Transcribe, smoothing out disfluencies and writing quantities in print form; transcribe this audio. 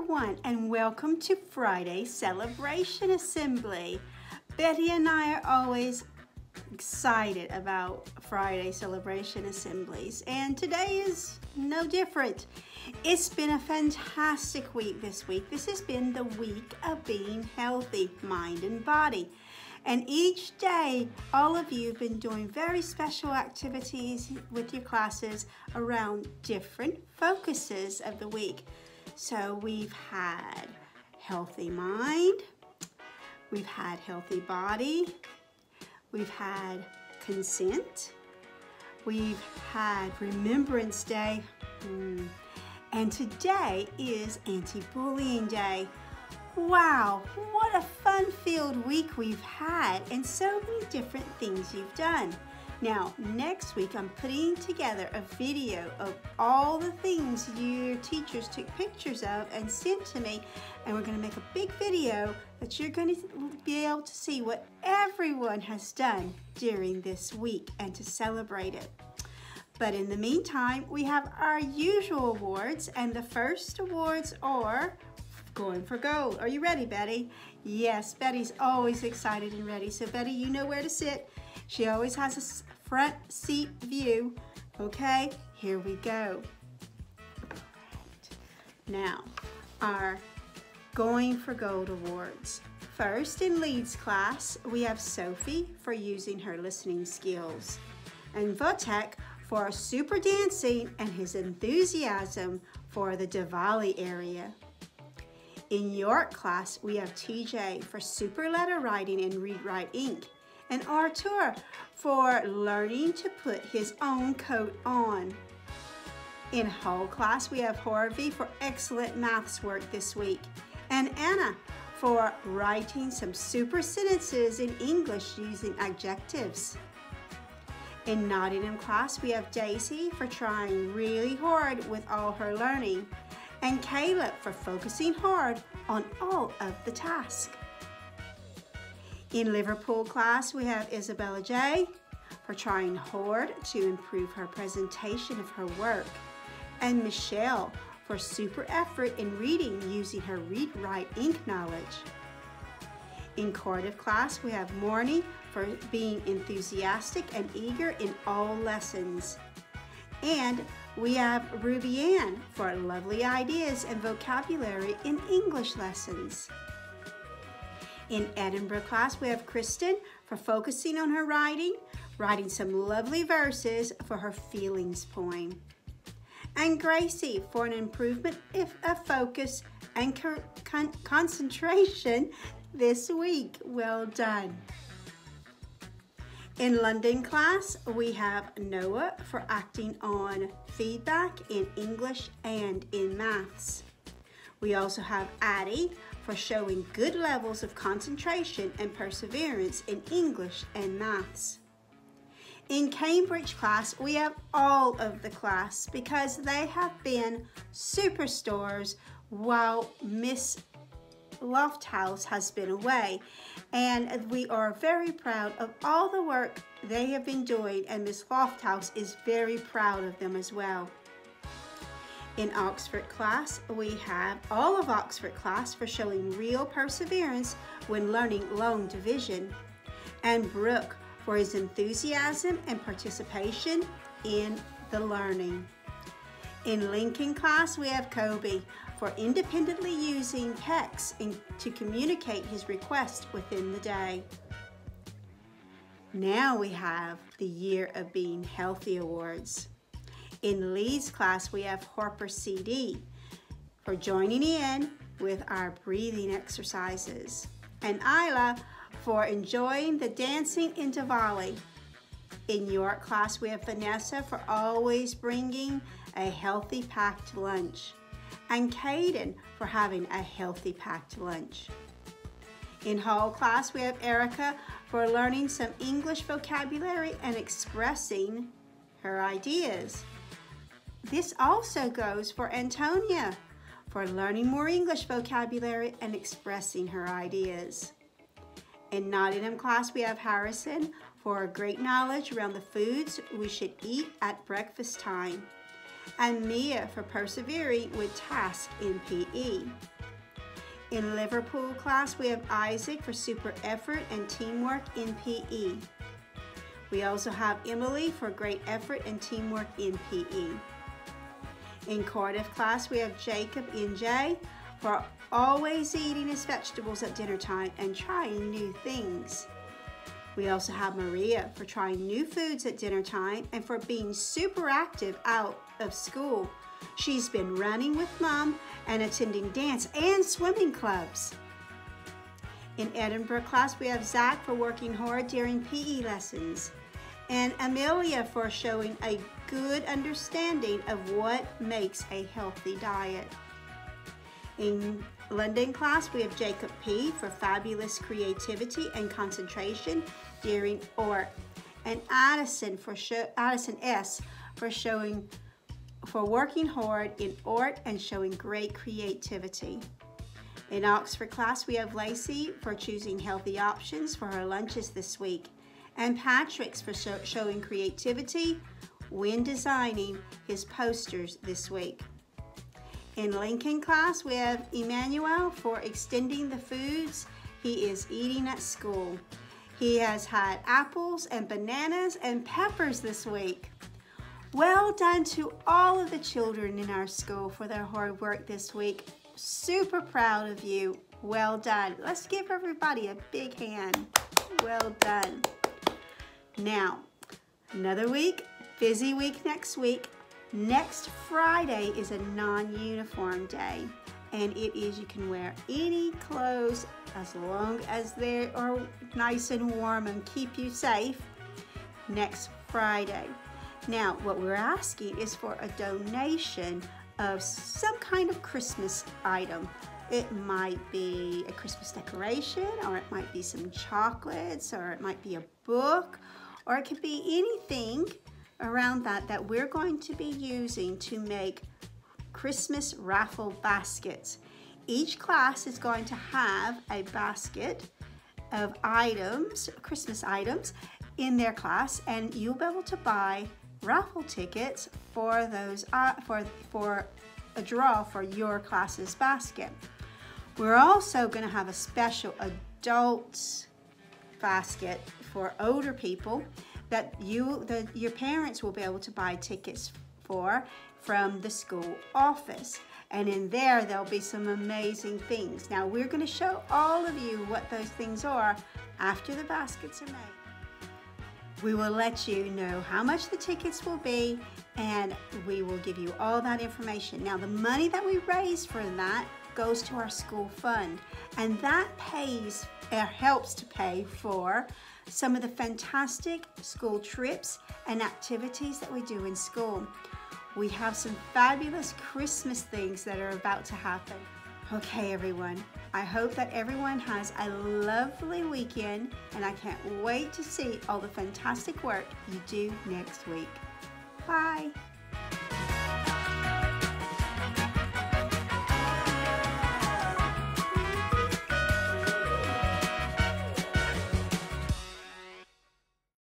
everyone, and welcome to Friday Celebration Assembly. Betty and I are always excited about Friday Celebration Assemblies, and today is no different. It's been a fantastic week this week. This has been the week of being healthy, mind and body. And each day, all of you have been doing very special activities with your classes around different focuses of the week. So we've had healthy mind, we've had healthy body, we've had consent, we've had Remembrance Day, and today is Anti-Bullying Day. Wow, what a fun-filled week we've had, and so many different things you've done. Now, next week I'm putting together a video of all the things your teachers took pictures of and sent to me, and we're going to make a big video that you're going to be able to see what everyone has done during this week and to celebrate it. But in the meantime, we have our usual awards, and the first awards are Going for Gold. Are you ready, Betty? Yes, Betty's always excited and ready. So Betty, you know where to sit. She always has a front seat view. Okay, here we go. Now, our Going for Gold awards. First, in Leeds class, we have Sophie for using her listening skills, and Votek for super dancing and his enthusiasm for the Diwali area. In York class, we have TJ for super letter writing and read write ink, and Artur for learning to put his own coat on. In Hull class, we have Harvey for excellent maths work this week, and Anna for writing some super sentences in English using adjectives. In Nottingham class, we have Daisy for trying really hard with all her learning, and Caleb for focusing hard on all of the tasks. In Liverpool class, we have Isabella J for trying hard to improve her presentation of her work, and Michelle for super effort in reading using her read write ink knowledge. In Cardiff class, we have Morny for being enthusiastic and eager in all lessons, and we have Ruby Ann for lovely ideas and vocabulary in English lessons. In Edinburgh class, we have Kristen for focusing on her writing some lovely verses for her feelings poem. And Gracie for an improvement of focus and concentration this week. Well done. In London class, we have Noah for acting on feedback in English and in maths. We also have Addie for showing good levels of concentration and perseverance in English and maths. In Cambridge class, we have all of the class because they have been superstars while Miss Lofthouse has been away, and we are very proud of all the work they have been doing, and Miss Lofthouse is very proud of them as well. In Oxford class, we have all of Oxford class for showing real perseverance when learning long division, and Brooke for his enthusiasm and participation in the learning. In Lincoln class, we have Kobe for independently using PECS to communicate his request within the day. Now we have the Year of Being Healthy awards. In Lee's class, we have Harper CD for joining in with our breathing exercises, and Isla for enjoying the dancing in Diwali. In York class, we have Vanessa for always bringing a healthy packed lunch, and Caden for having a healthy packed lunch. In Hull class, we have Erica for learning some English vocabulary and expressing her ideas. This also goes for Antonia for learning more English vocabulary and expressing her ideas. In Nottingham class, we have Harrison for a great knowledge around the foods we should eat at breakfast time, and Mia for persevering with tasks in PE. In Liverpool class, we have Isaac for super effort and teamwork in PE. We also have Emily for great effort and teamwork in PE. In Cardiff class, we have Jacob in J for always eating his vegetables at dinner time and trying new things. We also have Maria for trying new foods at dinner time and for being super active out of school. She's been running with Mom and attending dance and swimming clubs. In Edinburgh class, we have Zach for working hard during PE lessons and Amelia for showing a good understanding of what makes a healthy diet. In London class, we have Jacob P for fabulous creativity and concentration during ORT, and Addison S for working hard in ORT and showing great creativity. In Oxford class, we have Lacey for choosing healthy options for her lunches this week, and Patrick's for showing creativity when designing his posters this week. In Lincoln class, we have Emmanuel for extending the foods he is eating at school. He has had apples and bananas and peppers this week. Well done to all of the children in our school for their hard work this week. Super proud of you. Well done. Let's give everybody a big hand. Well done. Now, another week, busy week next week. Next Friday is a non-uniform day, and it is you can wear any clothes as long as they are nice and warm and keep you safe next Friday. Now, what we're asking is for a donation of some kind of Christmas item. It might be a Christmas decoration, or it might be some chocolates, or it might be a book, or it could be anything around that we're going to be using to make Christmas raffle baskets. Each class is going to have a basket of items, Christmas items, in their class, and you'll be able to buy raffle tickets for those for a draw for your class's basket. We're also going to have a special adults basket for older people that your parents will be able to buy tickets for from the school office. And in there'll be some amazing things. Now we're going to show all of you what those things are after the baskets are made. We will let you know how much the tickets will be, and we will give you all that information. Now the money that we raise for that goes to our school fund, and that helps to pay for some of the fantastic school trips and activities that we do in school. We have some fabulous Christmas things that are about to happen. Okay, everyone, I hope that everyone has a lovely weekend, and I can't wait to see all the fantastic work you do next week. Bye.